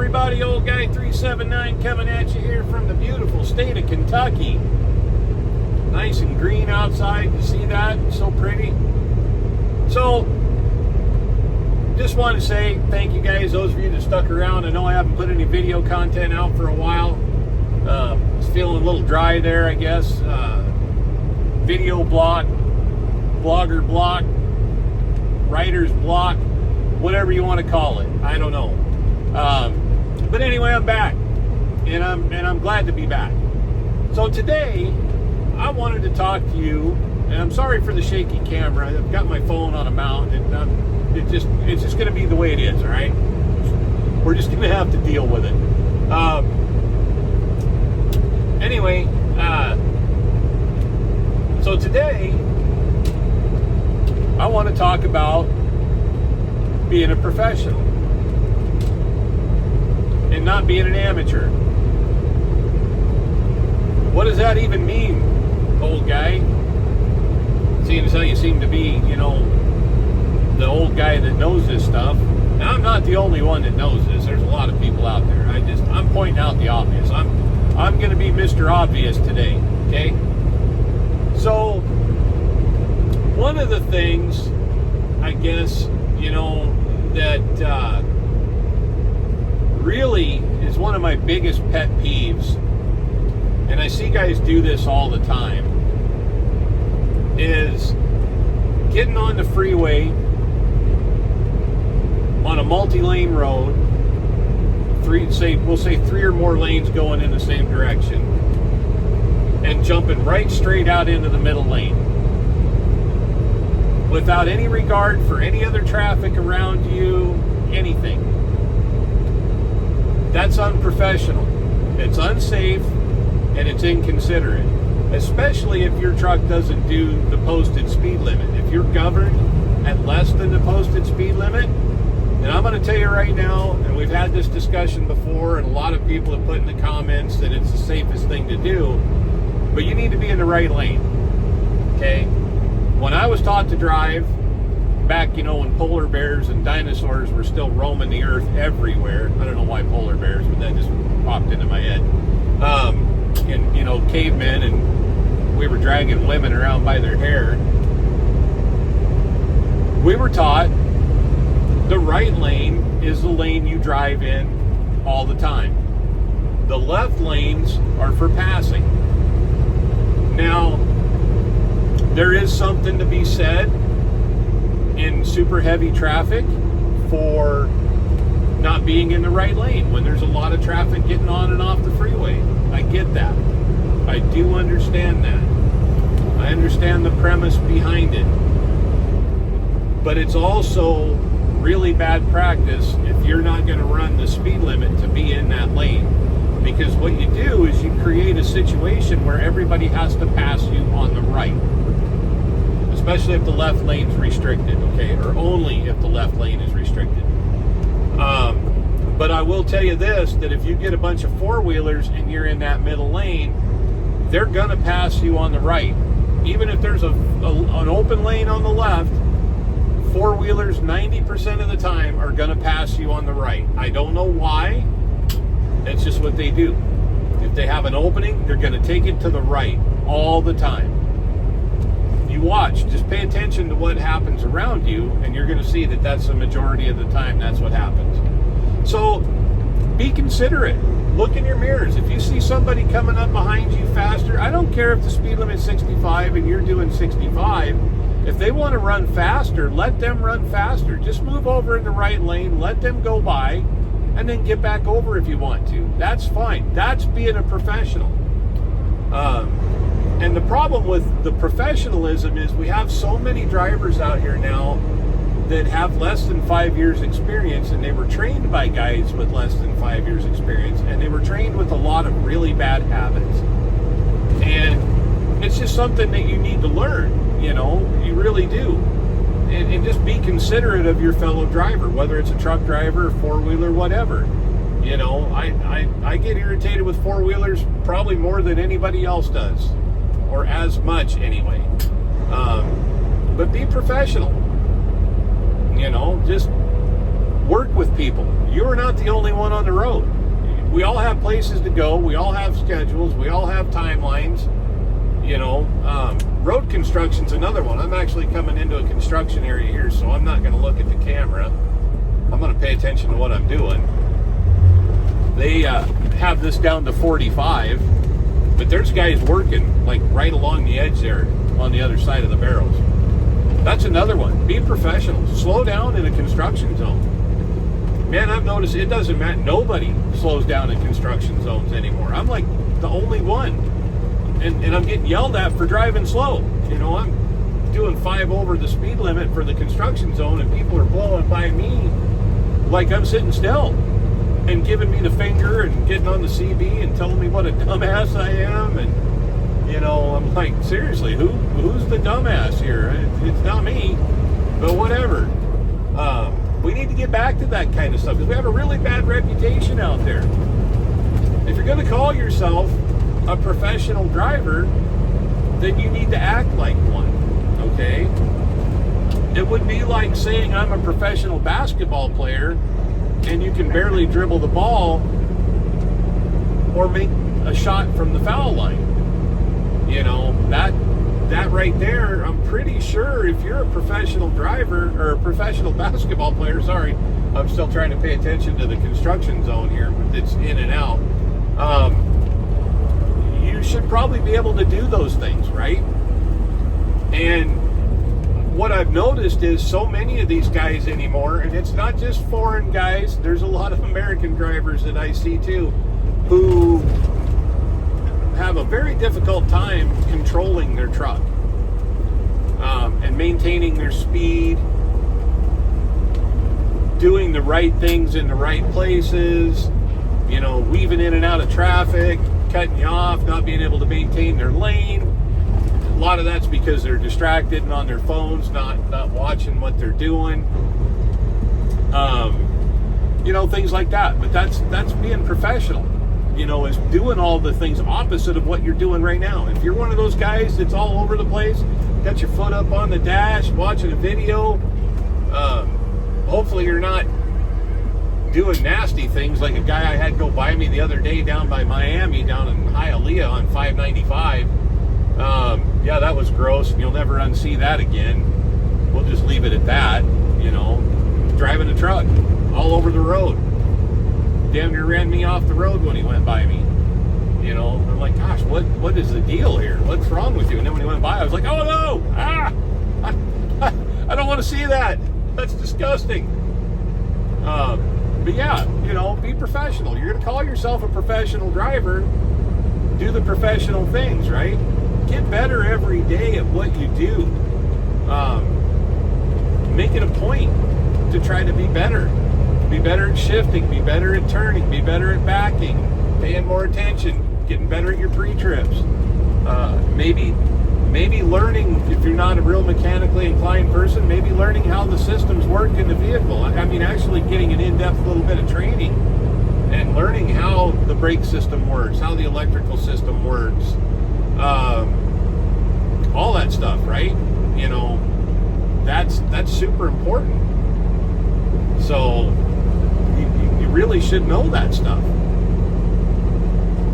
everybody, old guy 379 coming at you here from the beautiful state of Kentucky. Nice and green outside, you see that? It's so pretty. So, just wanted to say thank you guys, those of you that stuck around. I know I haven't put any video content out for a while. It's feeling a little dry there, I guess. Video block, blogger block, writer's block, whatever you want to call it. I don't know. But anyway, I'm back, and I'm glad to be back. So today, I wanted to talk to you, and I'm sorry for the shaky camera. I've got my phone on a mount, and it's just going to be the way it is. All right, we're just going to have to deal with it. Anyway, so today, I want to talk about being a professional and not being an amateur. What does that even mean, old guy? Seeing as how you seem to be, the old guy that knows this stuff. Now, I'm not the only one that knows this. There's a lot of people out there. I'm pointing out the obvious. I'm going to be Mr. Obvious today, okay? So, one of the things, I guess, that really is one of my biggest pet peeves, and I see guys do this all the time, is getting on the freeway on a multi-lane road, we'll say three or more lanes going in the same direction, and jumping right straight out into the middle lane without any regard for any other traffic around you, anything. That's unprofessional. It's unsafe, and it's inconsiderate, especially if your truck doesn't do the posted speed limit. If you're governed at less than the posted speed limit, and I'm going to tell you right now, and we've had this discussion before, and a lot of people have put in the comments that it's the safest thing to do, but you need to be in the right lane, okay? When I was taught to drive, back, when polar bears and dinosaurs were still roaming the earth everywhere. I don't know why polar bears, but that just popped into my head. And, cavemen, and we were dragging women around by their hair. We were taught the right lane is the lane you drive in all the time. The left lanes are for passing. Now, there is something to be said in super heavy traffic for not being in the right lane when there's a lot of traffic getting on and off the freeway. I get that. I do understand that. I understand the premise behind it. But it's also really bad practice if you're not going to run the speed limit to be in that lane. Because what you do is you create a situation where everybody has to pass you on the right. Especially if the left lane's restricted, okay? Or only if the left lane is restricted. But I will tell you this, that if you get a bunch of four-wheelers and you're in that middle lane, they're gonna pass you on the right. Even if there's an open lane on the left, four-wheelers 90% of the time are gonna pass you on the right. I don't know why, that's just what they do. If they have an opening, they're gonna take it to the right all the time. You watch, just pay attention to what happens around you, and you're going to see that that's the majority of the time that's what happens. So be considerate. Look in your mirrors. If you see somebody coming up behind you faster, I don't care if the speed limit's 65 and you're doing 65. If they want to run faster, let them run faster. Just move over in the right lane, let them go by, and then get back over if you want to. That's fine. That's being a professional. And the problem with the professionalism is we have so many drivers out here now that have less than 5 years experience, and they were trained by guys with less than 5 years experience, and they were trained with a lot of really bad habits. And it's just something that you need to learn, you really do. And just be considerate of your fellow driver, whether it's a truck driver, four-wheeler, whatever. I get irritated with four-wheelers probably more than anybody else does. Or as much anyway. But be professional. Just work with people. You are not the only one on the road. We all have places to go. We all have schedules. We all have timelines. Road construction's another one. I'm actually coming into a construction area here, so I'm not going to look at the camera. I'm going to pay attention to what I'm doing. They have this down to 45, but there's guys working like right along the edge there on the other side of the barrels. That's another one. Be professional. Slow down in a construction zone. Man, I've noticed it doesn't matter. Nobody slows down in construction zones anymore. I'm like the only one. And I'm getting yelled at for driving slow. I'm doing 5 over the speed limit for the construction zone, and people are blowing by me like I'm sitting still and giving me the finger and getting on the CB and telling me what a dumbass I am. And, I'm like, seriously, who's the dumbass here? It's not me, but whatever. We need to get back to that kind of stuff because we have a really bad reputation out there. If you're going to call yourself a professional driver, then you need to act like one, okay? It would be like saying I'm a professional basketball player and you can barely dribble the ball or make a shot from the foul line. That right there, I'm pretty sure if you're a professional driver or a professional basketball player, sorry, I'm still trying to pay attention to the construction zone here, but it's in and out. You should probably be able to do those things, right? And what I've noticed is so many of these guys anymore, and it's not just foreign guys, there's a lot of American drivers that I see too, who have a very difficult time controlling their truck and maintaining their speed, doing the right things in the right places, weaving in and out of traffic, cutting you off, not being able to maintain their lane. A lot of that's because they're distracted and on their phones, not watching what they're doing. Things like that. But that's being professional. Is doing all the things opposite of what you're doing right now. If you're one of those guys that's all over the place, got your foot up on the dash, watching a video, hopefully you're not doing nasty things like a guy I had go by me the other day down by Miami, down in Hialeah on 595. Yeah, that was gross. You'll never unsee that again. We'll just leave it at that. Driving a truck all over the road. Damn near ran me off the road when he went by me. I'm like, gosh, what is the deal here? What's wrong with you? And then when he went by, I was like, oh no! I don't want to see that. That's disgusting. But yeah, be professional. You're going to call yourself a professional driver. Do the professional things, right? Get better every day at what you do. Make it a point to try to be better. Be better at shifting, be better at turning, be better at backing, paying more attention, getting better at your pre-trips. Maybe learning, if you're not a real mechanically inclined person, maybe learning how the systems work in the vehicle. Actually getting an in-depth little bit of training and learning how the brake system works, how the electrical system works, all that stuff, right? That's super important. So you really should know that stuff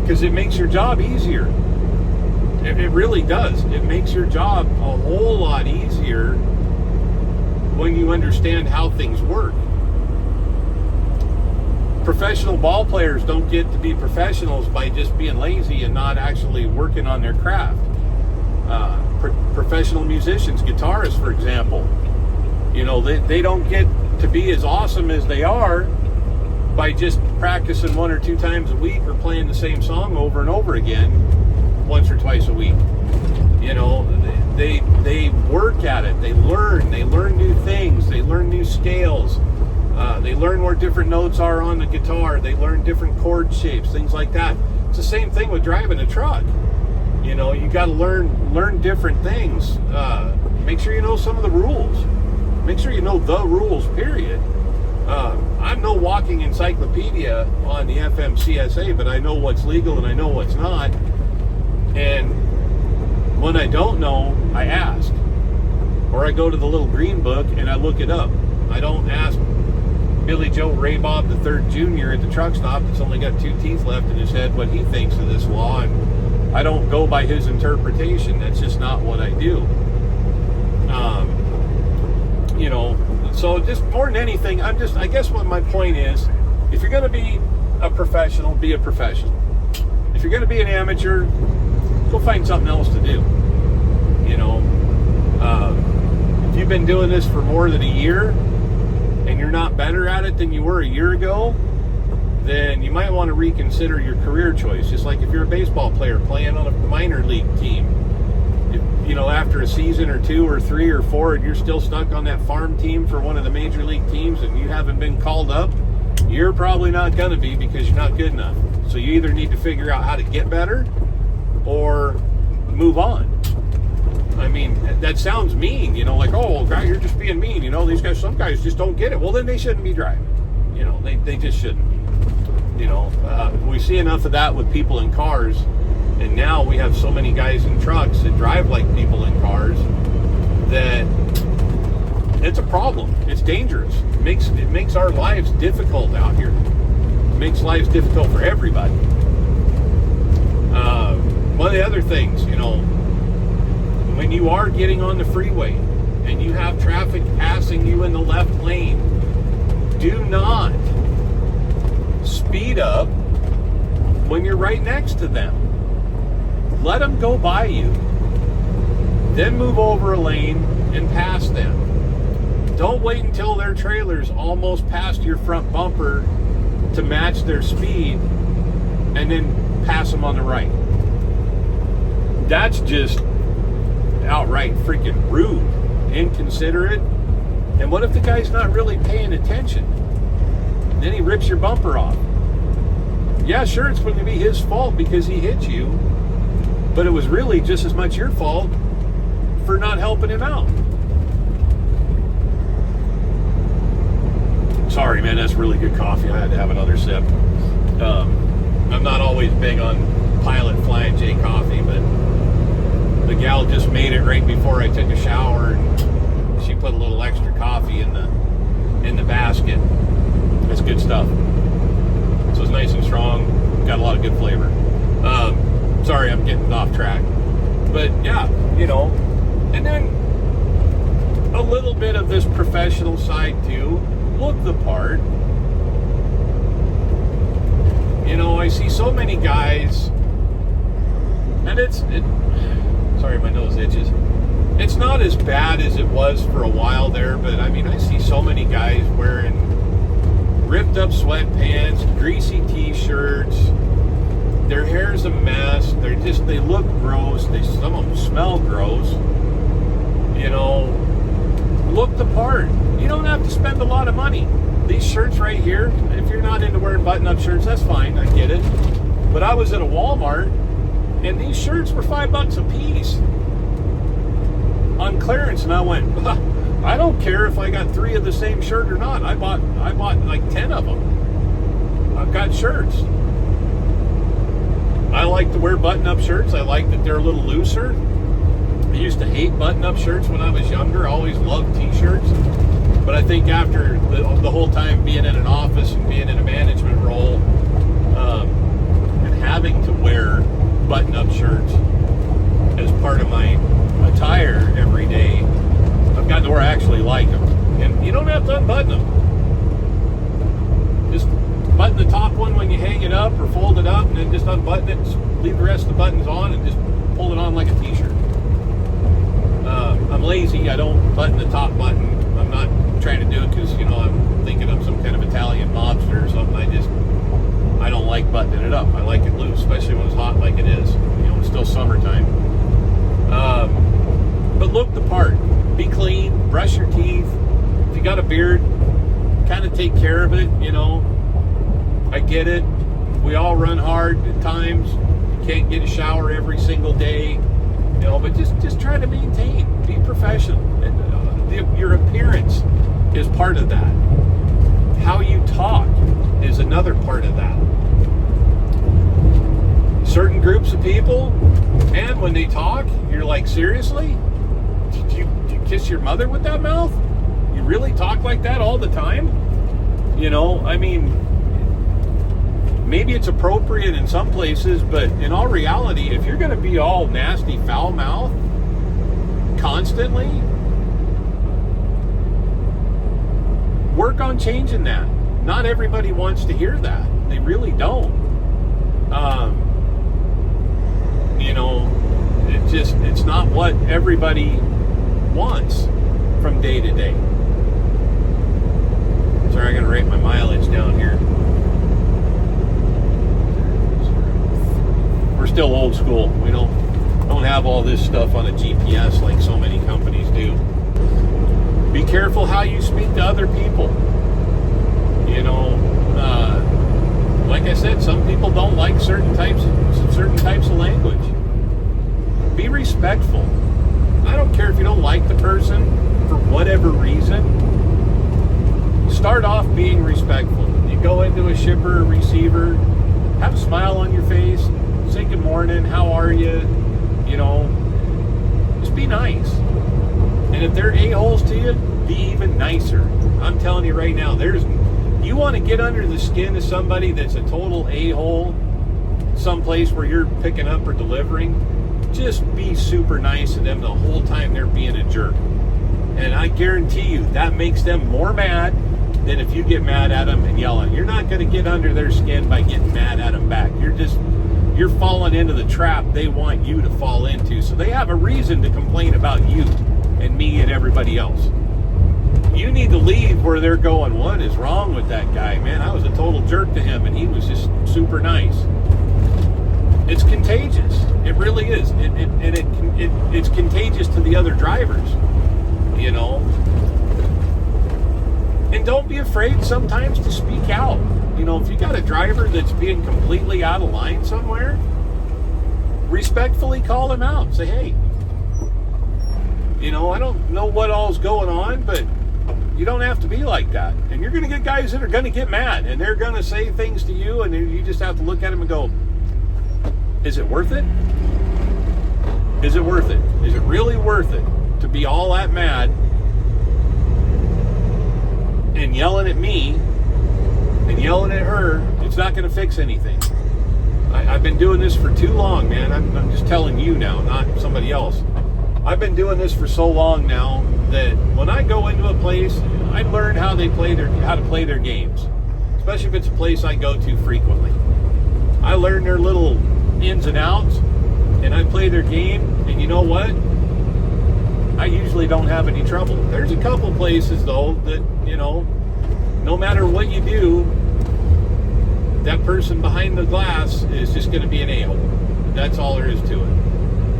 because it makes your job easier. It really does. It makes your job a whole lot easier when you understand how things work. Professional ball players don't get to be professionals by just being lazy and not actually working on their craft. Professional musicians, guitarists, for example, they don't get to be as awesome as they are by just practicing 1 or 2 times a week or playing the same song over and over again once or twice a week. They work at it. They learn new things. They learn new scales. They learn where different notes are on the guitar. They learn different chord shapes, things like that. It's the same thing with driving a truck. You got to learn different things. Make sure you know some of the rules. Make sure you know the rules, period. I'm no walking encyclopedia on the FMCSA, but I know what's legal and I know what's not. And when I don't know, I ask. Or I go to the little green book and I look it up. I don't ask Billy Joe Ray Bob the Third Jr. at the truck stop that's only got 2 teeth left in his head what he thinks of this law, and I don't go by his interpretation. That's just not what I do. So just more than anything, I guess what my point is, if you're going to be a professional, be a professional. If you're going to be an amateur, go find something else to do. If you've been doing this for more than a year and you're not better at it than you were a year ago, then you might want to reconsider your career choice. Just like if you're a baseball player playing on a minor league team, after a season or 2 or 3 or 4 and you're still stuck on that farm team for one of the major league teams and you haven't been called up, you're probably not going to be, because you're not good enough. So you either need to figure out how to get better or move on. I mean, that sounds mean, like, oh, guy, you're just being mean. These guys, some guys just don't get it. Well, then they shouldn't be driving. They just shouldn't be. We see enough of that with people in cars, and now we have so many guys in trucks that drive like people in cars that it's a problem. It's dangerous. It makes our lives difficult out here. It makes lives difficult for everybody. One of the other things, when you are getting on the freeway and you have traffic passing you in the left lane, do not speed up when you're right next to them. Let them go by you. Then move over a lane and pass them. Don't wait until their trailer's almost past your front bumper to match their speed and then pass them on the right. That's just outright freaking rude, inconsiderate. And what if the guy's not really paying attention? Then he rips your bumper off. Yeah, sure, it's going to be his fault because he hit you, but it was really just as much your fault for not helping him out. Sorry, man, that's really good coffee. I had to have another sip. I'm not always big on Pilot Flying J coffee, but the gal just made it right before I took a shower, and she put a little extra coffee in the basket. That's good stuff. So it's nice and strong. Got a lot of good flavor. Sorry, I'm getting off track. But yeah, and then a little bit of this professional side too. Look the part. I see so many guys, and sorry, my nose itches. It's not as bad as it was for a while there, but I mean, I see so many guys wearing ripped up sweatpants, greasy t-shirts. Their hair's a mess. They look gross. Some of them smell gross. Look the part. You don't have to spend a lot of money. These shirts right here, if you're not into wearing button-up shirts, that's fine. I get it. But I was at a Walmart, and these shirts were $5 a piece on clearance, and I went, I don't care if I got 3 of the same shirt or not. I bought like 10 of them. I've got shirts. I like to wear button-up shirts. I like that they're a little looser. I used to hate button-up shirts when I was younger. I always loved t-shirts. But I think after the whole time being in an office and being in a management role, and having to wear button-up shirts as part of my attire every day, I've gotten to where I actually like them. And you don't have to unbutton them. Just button the top one when you hang it up or fold it up, and then just unbutton it, just leave the rest of the buttons on, and just pull it on like a t-shirt. I'm lazy. I don't button the top button. I'm not trying to do it because, I'm thinking I'm some kind of Italian mobster or something. I don't like buttoning it up. I like it loose, especially when it's hot like it is. It's still summertime. But look the part. Be clean. Brush your teeth. If you got a beard, kind of take care of it, I get it. We all run hard at times. You can't get a shower every single day. But just try to maintain. Be professional. And, your appearance is part of that. How you talk is another part of that. Certain groups of people, and when they talk, you're like, seriously? Did you kiss your mother with that mouth? You really talk like that all the time? You know, I mean, maybe it's appropriate in some places, but in all reality, if you're going to be all nasty, foul-mouthed constantly, work on changing that. Not everybody wants to hear that. They really don't. You know, it's not what everybody wants from day to day. Sorry, I gotta write my mileage down here. We're still old school. We don't have all this stuff on a GPS like so many companies do. Be careful how you speak to other people. You know, like I said, some people don't like certain types of language. Be respectful. I don't care if you don't like the person for whatever reason. Start off being respectful. You go into a shipper or receiver, have a smile on your face, say good morning, how are you? You know, just be nice. And if they're a-holes to you, be even nicer. I'm telling you right now, you want to get under the skin of somebody that's a total a-hole, someplace where you're picking up or delivering, just be super nice to them the whole time they're being a jerk. And I guarantee you, that makes them more mad than if you get mad at them and yell at them. You're not going to get under their skin by getting mad at them back. You're falling into the trap they want you to fall into. So they have a reason to complain about you and me and everybody else. You need to leave where they're going, what is wrong with that guy? Man, I was a total jerk to him and he was just super nice. It's contagious. It really is. It's contagious to the other drivers, you know. And don't be afraid sometimes to speak out. You know, if you got a driver that's being completely out of line somewhere, respectfully call him out. Say, hey, you know, I don't know what all's going on, but you don't have to be like that. And you're going to get guys that are going to get mad, and they're going to say things to you, and you just have to look at them and go, is it worth it? Is it worth it? Is it really worth it to be all that mad and yelling at me and yelling at her? It's not going to fix anything. I've been doing this for too long, man. I'm just telling you now, not somebody else. I've been doing this for so long now that when I go into a place, I learn how to play their games, especially if it's a place I go to frequently. I learn their little ins and outs, and I play their game, and you know what? I usually don't have any trouble. There's a couple places, though, that, you know, no matter what you do, that person behind the glass is just going to be an a-hole. That's all there is to it.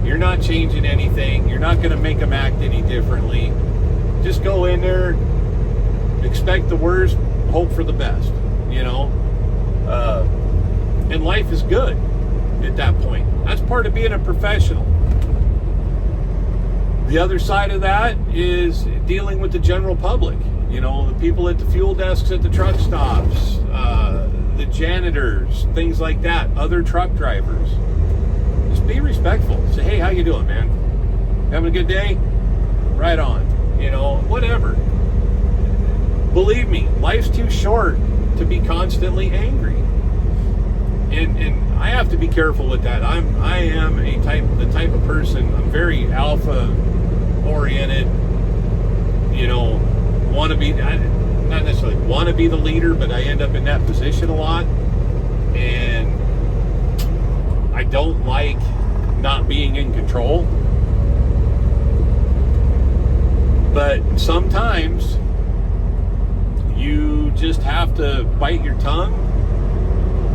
You're not changing anything. You're not going to make them act any differently. Just go in there, expect the worst, hope for the best, you know? And life is good at that point. That's part of being a professional. The other side of that is dealing with the general public. You know, the people at the fuel desks at the truck stops, the janitors, things like that, other truck drivers. Just be respectful. Say, hey, how you doing, man? Having a good day? Right on. You know, whatever. Believe me, life's too short to be constantly angry. And I have to be careful with that. I am the type of person, I'm very alpha oriented, you know, not necessarily want to be the leader, but I end up in that position a lot. And I don't like not being in control. But sometimes you just have to bite your tongue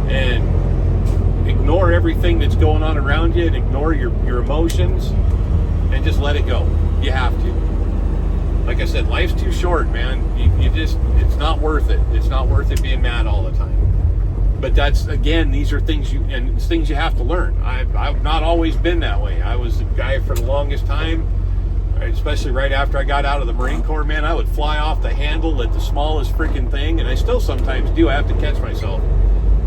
and ignore everything that's going on around you and ignore your emotions and just let it go. You have to. Like I said, life's too short, man. It's not worth it. It's not worth it being mad all the time. But that's, again, these are things you have to learn. I've not always been that way. I was a guy for the longest time, especially right after I got out of the Marine Corps, man. I would fly off the handle at the smallest freaking thing, and I still sometimes do. I have to catch myself.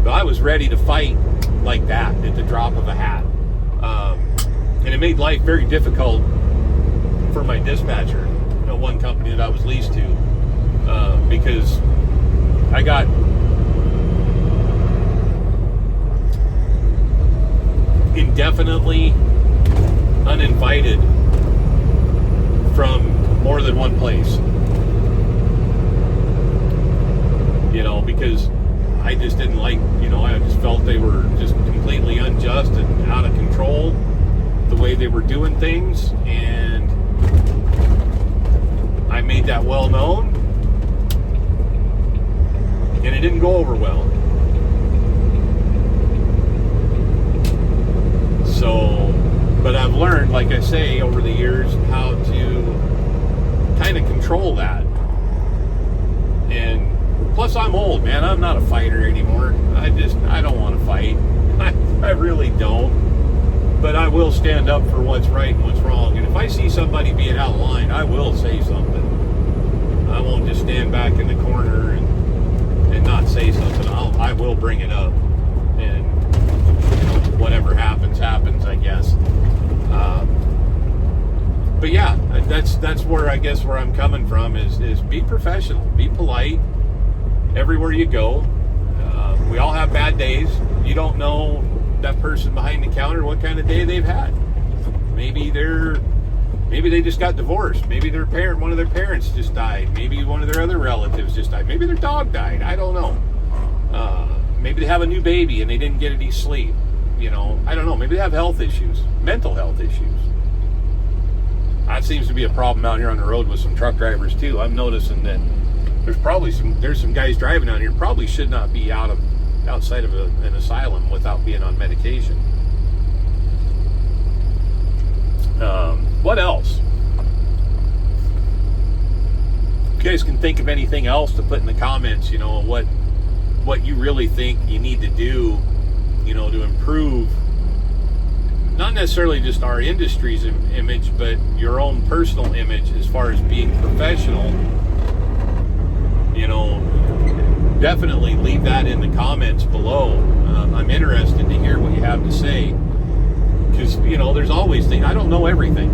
But I was ready to fight like that at the drop of a hat. And it made life very difficult for my dispatcher, one company that I was leased to, because I got indefinitely uninvited from more than one place. Because I just didn't like, I just felt they were just completely unjust and out of control the way they were doing things, and I made that well known, and it didn't go over well. So, but I've learned, like I say, over the years, how to kind of control that. And plus, I'm old, man. I'm not a fighter anymore. I don't want to fight. I really don't. But I will stand up for what's right and what's wrong. And if I see somebody being out of line, I will say something. I won't just stand back in the corner and not say something. I will bring it up. And whatever happens, I guess. But yeah, that's where I guess where I'm coming from is be professional, be polite everywhere you go. We all have bad days. You don't know that person behind the counter what kind of day they've had. Maybe they just got divorced. Maybe one of their parents just died. Maybe one of their other relatives just died. Maybe their dog died. I don't know. Maybe they have a new baby and they didn't get any sleep. I don't know. Maybe they have health issues, mental health issues. That seems to be a problem out here on the road with some truck drivers too. I'm noticing that there's some guys driving out here probably should not be outside of an asylum without being on medication. What else? If you guys can think of anything else to put in the comments, what you really think you need to do, to improve not necessarily just our industry's image, but your own personal image as far as being professional. Definitely leave that in the comments below. I'm interested to hear what you have to say, because there's always things. I don't know everything.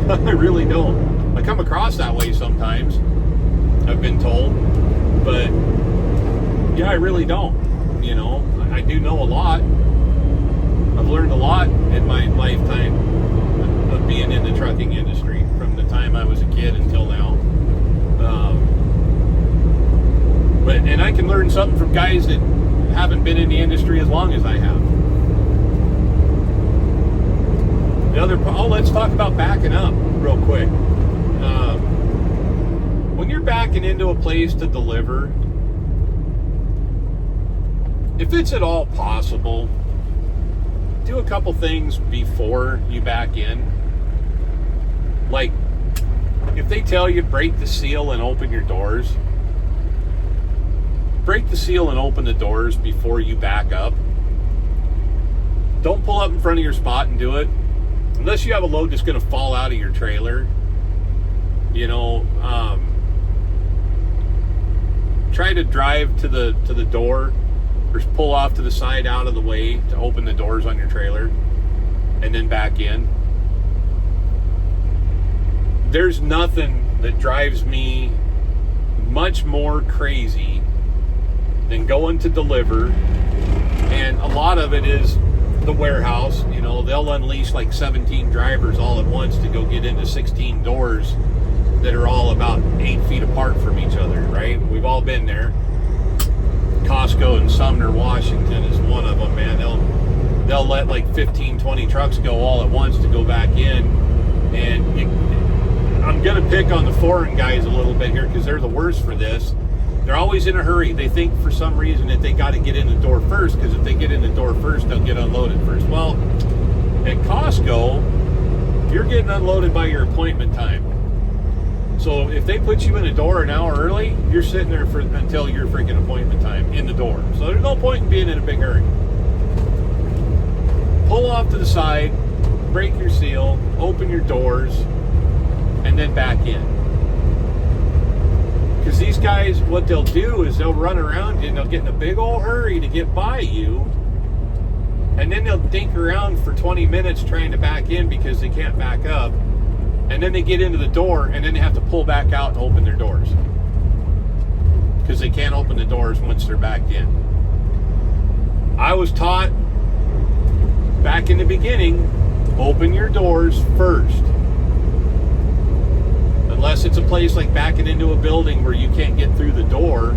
I really don't. I come across that way sometimes, I've been told, but yeah, I really don't. I do know a lot. I've learned a lot in my lifetime of being in the trucking industry from the time I was a kid until now. And I can learn something from guys that haven't been in the industry as long as I have. Let's talk about backing up real quick. When you're backing into a place to deliver, if it's at all possible, do a couple things before you back in. Like, if they tell you break the seal and open your doors, break the seal and open the doors before you back up. Don't pull up in front of your spot and do it unless you have a load that's going to fall out of your trailer. Try to drive to the door, or pull off to the side out of the way to open the doors on your trailer, and then back in. There's nothing that drives me much more crazy than going to deliver, and a lot of it is the warehouse. They'll unleash like 17 drivers all at once to go get into 16 doors that are all about 8 feet apart from each other, right? We've all been there. Costco in Sumner, Washington is one of them, man. They'll let like 15, 20 trucks go all at once to go back in. And I'm going to pick on the foreign guys a little bit here because they're the worst for this. They're always in a hurry. They think for some reason that they got to get in the door first, because if they get in the door first, they'll get unloaded first. Well, at Costco, you're getting unloaded by your appointment time. So if they put you in the door an hour early, you're sitting there until your freaking appointment time in the door. So there's no point in being in a big hurry. Pull off to the side, break your seal, open your doors, and then back in. Because these guys, what they'll do is they'll run around you and they'll get in a big old hurry to get by you. And then they'll dink around for 20 minutes trying to back in because they can't back up. And then they get into the door and then they have to pull back out and open their doors. because they can't open the doors once they're back in. I was taught back in the beginning, open your doors first. Unless it's a place like backing into a building where you can't get through the door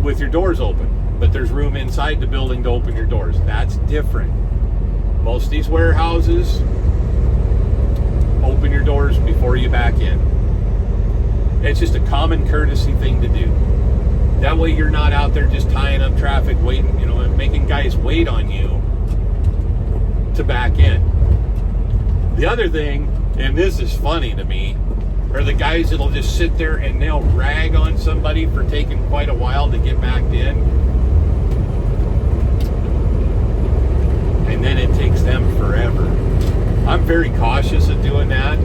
with your doors open, but there's room inside the building to open your doors. That's different. Most of these warehouses, open your doors before you back in. It's just a common courtesy thing to do. That way you're not out there just tying up traffic, waiting, making guys wait on you to back in. The other thing, and this is funny to me, are the guys that'll just sit there and they'll rag on somebody for taking quite a while to get back in. And then it takes them forever. I'm very cautious of doing that.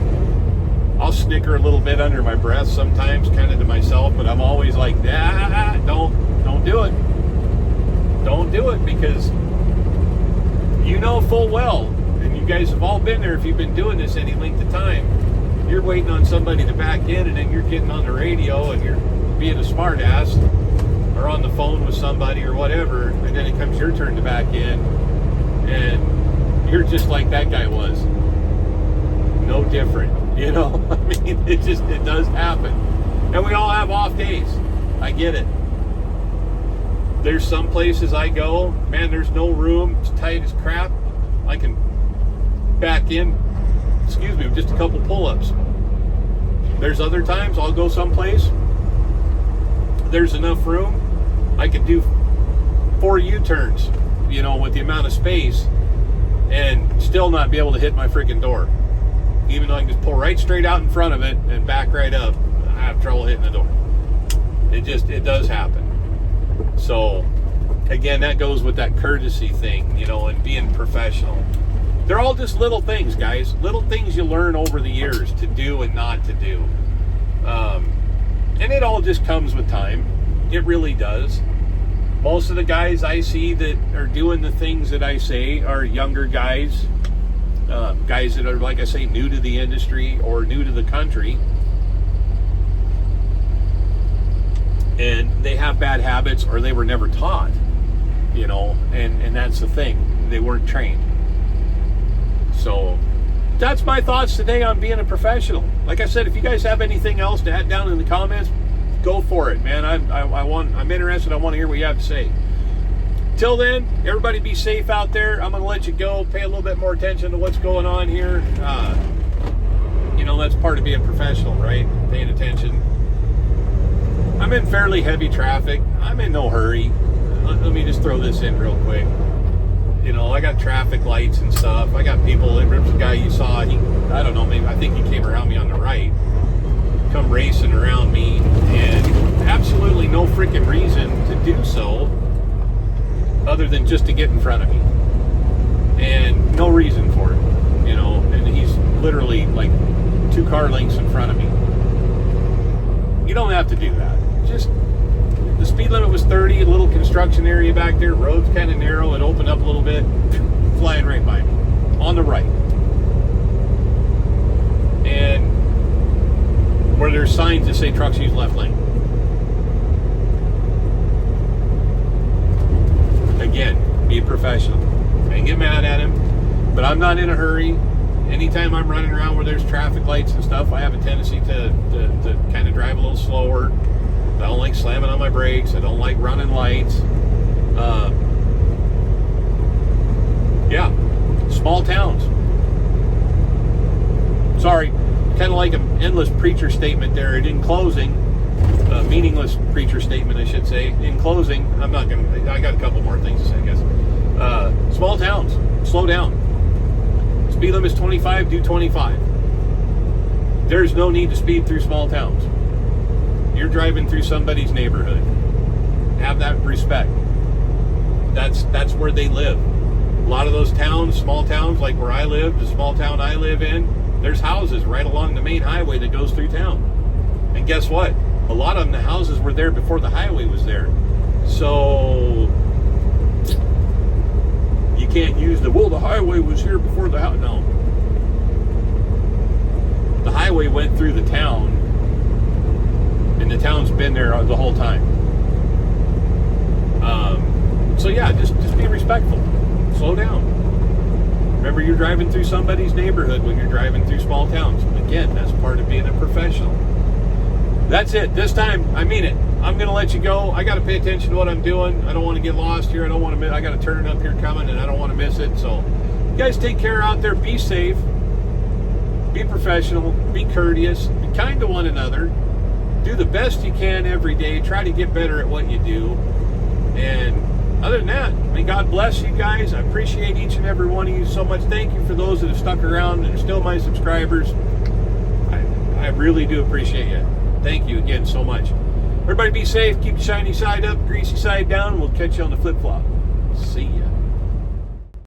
I'll snicker a little bit under my breath sometimes, kind of to myself, but I'm always like, don't do it. Don't do it, because you know full well, and you guys have all been there if you've been doing this any length of time, you're waiting on somebody to back in, and then you're getting on the radio and you're being a smart ass or on the phone with somebody or whatever, and then it comes your turn to back in and you're just like that guy was. No different. I mean, it does happen. And we all have off days. I get it. There's some places I go, man, there's no room, it's tight as crap. I can back in, with just a couple pull-ups. There's other times I'll go someplace, there's enough room, I could do 4 U-turns, with the amount of space, and still not be able to hit my freaking door. Even though I can just pull right straight out in front of it and back right up, I have trouble hitting the door. It does happen. So, again, that goes with that courtesy thing, and being professional. They're all just little things, guys. Little things you learn over the years to do and not to do. And it all just comes with time. It really does. Most of the guys I see that are doing the things that I say are younger guys. Guys that are, like I say, new to the industry or new to the country. And they have bad habits, or they were never taught, and that's the thing. They weren't trained. So that's my thoughts today on being a professional. Like I said, if you guys have anything else to add down in the comments, go for it, man. I'm interested. I want to hear what you have to say. Till then, everybody be safe out there. I'm going to let you go. Pay a little bit more attention to what's going on here. That's part of being professional, right? Paying attention. I'm in fairly heavy traffic. I'm in no hurry. Let me just throw this in real quick. I got traffic lights and stuff. I got people. There's a guy you saw. I think he came around me on the right. Come racing around me. And absolutely no freaking reason to do so, other than just to get in front of me. And no reason for it, and he's literally like 2 car lengths in front of me. You don't have to do that. Just, the speed limit was 30, a little construction area back there, road's kind of narrow, it opened up a little bit, flying right by me, on the right. And where there's signs that say trucks use left lane. Again, be a professional. I ain't get mad at him, but I'm not in a hurry. Anytime I'm running around where there's traffic lights and stuff, I have a tendency to kind of drive a little slower. I don't like slamming on my brakes. I don't like running lights. Small towns. Sorry, kind of like an endless preacher statement there. And in closing, meaningless preacher statement, I should say. In closing, I got a couple more things to say, I guess. Small towns, slow down. Speed limit is 25, do 25. There's no need to speed through small towns. You're driving through somebody's neighborhood. Have that respect. That's where they live. A lot of those towns, small towns like where I live, the small town I live in, there's houses right along the main highway that goes through town. And guess what? A lot of them, the houses were there before the highway was there. So you can't use the highway was here before the house. No. The highway went through the town, and the town's been there the whole time. So yeah, just be respectful. Slow down. Remember, you're driving through somebody's neighborhood when you're driving through small towns. Again, that's part of being a professional. That's it. This time, I mean it. I'm going to let you go. I got to pay attention to what I'm doing. I don't want to get lost here. I don't want to miss. I got a turn up here coming, and I don't want to miss it. So, you guys take care out there. Be safe. Be professional. Be courteous. Be kind to one another. Do the best you can every day. Try to get better at what you do. And other than that, may God bless you guys. I appreciate each and every one of you so much. Thank you for those that have stuck around and are still my subscribers. I really do appreciate you. Thank you again so much. Everybody be safe. Keep the shiny side up, greasy side down. We'll catch you on the flip-flop. See ya.